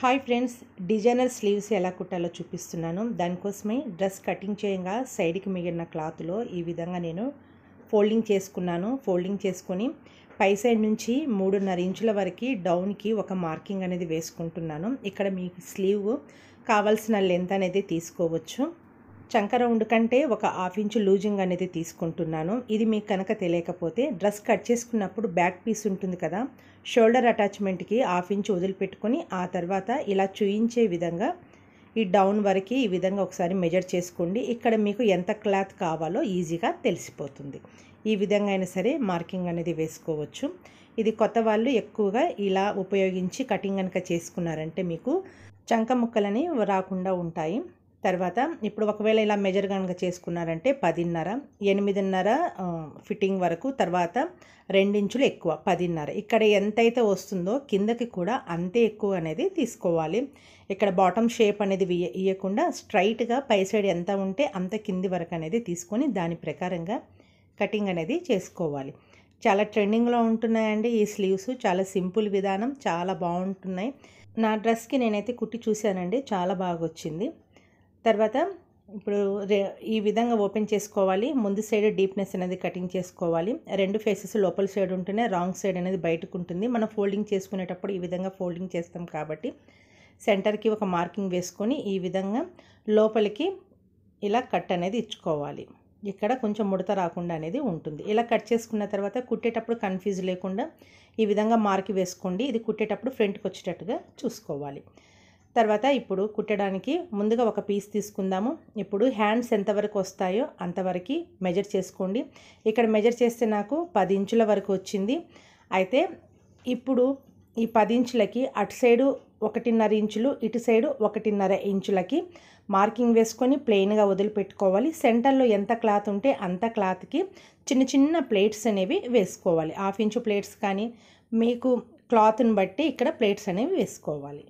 Hi friends, designer sleeves ఎలా కుట్టాలో చూపిస్తున్నాను. దానికోసమే డ్రెస్ కటింగ్ చేయంగా సైడ్కి మిగిలిన క్లాత్లో ఈ విధంగా నేను ఫోల్డింగ్ చేసుకున్నాను. ఫోల్డింగ్ చేసుకొని పై సైడ్ నుంచి 3.5 ఇంచుల వరకు డౌన్కి ఒక మార్కింగ్ అనేది వేసుకుంటున్నాను. ఇక్కడ మీకు స్లీవ్ కావాల్సిన లెంత్ అనేది తీసుకోవచ్చు. చంక రౌండ్ కంటే ఒక 1/2 ఇంచు లూజింగ్ అనేది తీసుకుంటున్నాను. ఇది మీకు కనుక తెలియకపోతే డ్రెస్ కట్ చేసుకున్నప్పుడు బ్యాక్ పీస్ ఉంటుంది కదా, షోల్డర్ అటాచ్మెంట్కి 1/2 ఇంచు వదిలిపెట్టుకొని ఆ తర్వాత ఇలా చూయించే విధంగా ఈ డౌన్ వరకు ఈ విధంగా ఒకసారి మెజర్ చేసుకోండి. ఇక్కడ మీకు ఎంత క్లాత్ కావాలో ఈజీగా తెలిసిపోతుంది. ఈ విధంగా అయినా సరే మార్కింగ్ అనేది వేసుకోవచ్చు. ఇది కొత్త వాళ్ళు ఎక్కువగా ఇలా ఉపయోగించి కటింగ్ కనుక చేసుకున్నారంటే మీకు చంక ముక్కలని రాకుండా ఉంటాయి. తర్వాత ఇప్పుడు ఒకవేళ ఇలా మెజర్ కనుక చేసుకున్నారంటే 10.5, 8.5 ఫిట్టింగ్ వరకు, తర్వాత 2 ఇంచులు ఎక్కువ 10.5. ఇక్కడ ఎంతైతే వస్తుందో కిందకి కూడా అంతే ఎక్కువ అనేది తీసుకోవాలి. ఇక్కడ బాటమ్ షేప్ అనేది ఇవ్వకుండా స్ట్రైట్గా పై సైడ్ ఎంత ఉంటే అంత కింది వరకు అనేది తీసుకొని దాని ప్రకారంగా కటింగ్ అనేది చేసుకోవాలి. చాలా ట్రెండింగ్లో ఉంటున్నాయండి ఈ స్లీవ్స్. చాలా సింపుల్ విధానం, చాలా బాగుంటున్నాయి. నా డ్రెస్కి నేనైతే కుట్టి చూశానండి, చాలా బాగా వచ్చింది. తర్వాత ఇప్పుడు ఈ విధంగా ఓపెన్ చేసుకోవాలి. ముందు సైడ్ డీప్నెస్ అనేది కటింగ్ చేసుకోవాలి. 2 ఫేసెస్ లోపల సైడ్ ఉంటేనే రాంగ్ సైడ్ అనేది బయటకు ఉంటుంది. మనం ఫోల్డింగ్ చేసుకునేటప్పుడు ఈ విధంగా ఫోల్డింగ్ చేస్తాం కాబట్టి సెంటర్కి ఒక మార్కింగ్ వేసుకొని ఈ విధంగా లోపలికి ఇలా కట్ అనేది ఇచ్చుకోవాలి. ఇక్కడ కొంచెం ముడత రాకుండా అనేది ఉంటుంది. ఇలా కట్ చేసుకున్న తర్వాత కుట్టేటప్పుడు కన్ఫ్యూజ్ లేకుండా ఈ విధంగా మార్క్ వేసుకోండి. ఇది కుట్టేటప్పుడు ఫ్రంట్కి వచ్చేటట్టుగా చూసుకోవాలి. తర్వాత ఇప్పుడు కుట్టడానికి ముందుగా ఒక పీస్ తీసుకుందాము. ఇప్పుడు హ్యాండ్స్ ఎంతవరకు వస్తాయో అంతవరకు మెజర్ చేసుకోండి. ఇక్కడ మెజర్ చేస్తే నాకు 10 ఇంచుల వరకు వచ్చింది. అయితే ఇప్పుడు ఈ 10 ఇంచులకి అటు సైడు 1.5 ఇంచులు, ఇటు సైడు 1.5 ఇంచులకి మార్కింగ్ వేసుకొని ప్లెయిన్గా వదిలిపెట్టుకోవాలి. సెంటర్లో ఎంత క్లాత్ ఉంటే అంత క్లాత్కి చిన్న చిన్న ప్లేట్స్ అనేవి వేసుకోవాలి. 1/2 ఇంచు ప్లేట్స్ కానీ మీకు క్లాత్ని బట్టి ఇక్కడ ప్లేట్స్ అనేవి వేసుకోవాలి.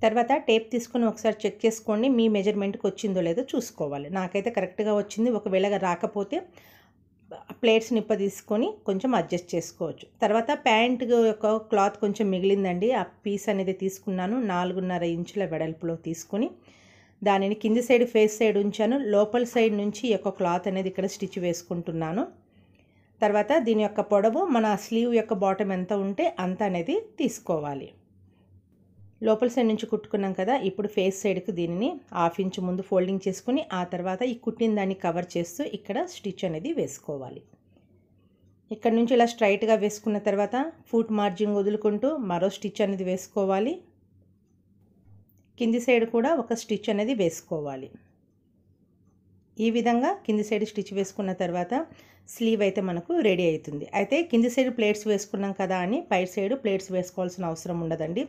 తర్వాత టేప్ తీసుకొని ఒకసారి చెక్ చేసుకోండి, మీ మెజర్మెంట్కి వచ్చిందో లేదో చూసుకోవాలి. నాకైతే కరెక్ట్గా వచ్చింది. ఒకవేళ రాకపోతే ప్లేట్స్ నిప్ప తీసుకొని కొంచెం అడ్జస్ట్ చేసుకోవచ్చు. తర్వాత ప్యాంట్ యొక్క క్లాత్ కొంచెం మిగిలిందండి. ఆ పీస్ అనేది తీసుకున్నాను. 4.5 ఇంచుల వెడల్పులో తీసుకొని దానిని కింది సైడ్ ఫేస్ సైడ్ ఉంచాను. లోపల సైడ్ నుంచి ఈ యొక్క క్లాత్ అనేది ఇక్కడ స్టిచ్ వేసుకుంటున్నాను. తర్వాత దీని యొక్క పొడవు మన స్లీవ్ యొక్క బాటమ్ ఎంత ఉంటే అంత అనేది తీసుకోవాలి. లోపల సైడ్ నుంచి కుట్టుకున్నాం కదా, ఇప్పుడు ఫేస్ సైడ్కి దీనిని 1/2 ఇంచు ముందు ఫోల్డింగ్ చేసుకుని ఆ తర్వాత ఈ కుట్టిన దాన్ని కవర్ చేస్తూ ఇక్కడ స్టిచ్ అనేది వేసుకోవాలి. ఇక్కడ నుంచి ఇలా స్ట్రైట్గా వేసుకున్న తర్వాత ఫుట్ మార్జిన్ వదులుకుంటూ మరో స్టిచ్ అనేది వేసుకోవాలి. కింది సైడ్ కూడా ఒక స్టిచ్ అనేది వేసుకోవాలి. ఈ విధంగా కింది సైడ్ స్టిచ్ వేసుకున్న తర్వాత స్లీవ్ అయితే మనకు రెడీ అవుతుంది. అయితే కింది సైడ్ ప్లేట్స్ వేసుకున్నాం కదా అని పై సైడ్ ప్లేట్స్ వేసుకోవాల్సిన అవసరం ఉండదండి.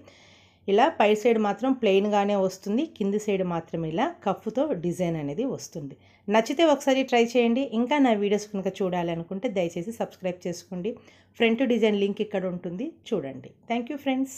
ఇలా పై సైడ్ మాత్రం ప్లెయిన్గానే వస్తుంది, కింది సైడ్ మాత్రం ఇలా కఫ్తో డిజైన్ అనేది వస్తుంది. నచ్చితే ఒకసారి ట్రై చేయండి. ఇంకా నా వీడియోస్ కనుక చూడాలి అనుకుంటే దయచేసి సబ్స్క్రైబ్ చేసుకోండి. ఫ్రంట్ డిజైన్ లింక్ ఇక్కడ ఉంటుంది, చూడండి. Thank you friends.